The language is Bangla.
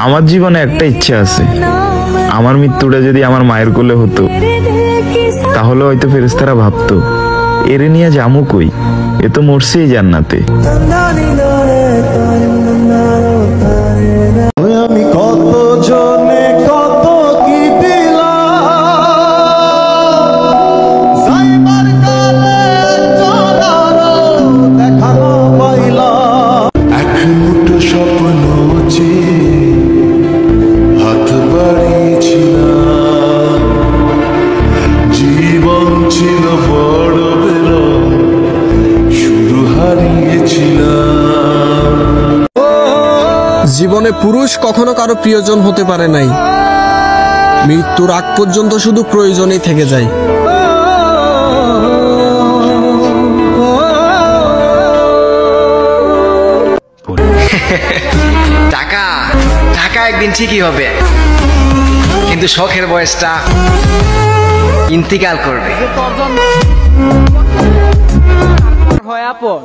আমার জীবনে একটা ইচ্ছা আছে, আমার মৃত্যুটা যদি আমার মায়ের কোলে হতো তাহলে হয়তো ফেরেশতারা ভাবতো এরে নিয়ে যামু কই, এ তো মরছেই জান্নাতে। আমি কত জনে কত কি দিলাম, যাইবার কালে চলারো দেখানো পাইলাম। এক মুঠো স্বপ্ন চেয়ে হাত বাড়িয়েছিলাম, জীবন ছিল বড় বেরং, শুরু হারিয়েছিলাম। জীবনে পুরুষ কখনো কারো প্রিয়জন হতে পারে নাই, মৃত্যুর আগ পর্যন্ত শুধু প্রয়োজনই থেকে যায়। টাকা টাকা একদিন ঠিকই হবে, কিন্তু শখের বয়সটা ইন্তিকাল করবে। হয় আপন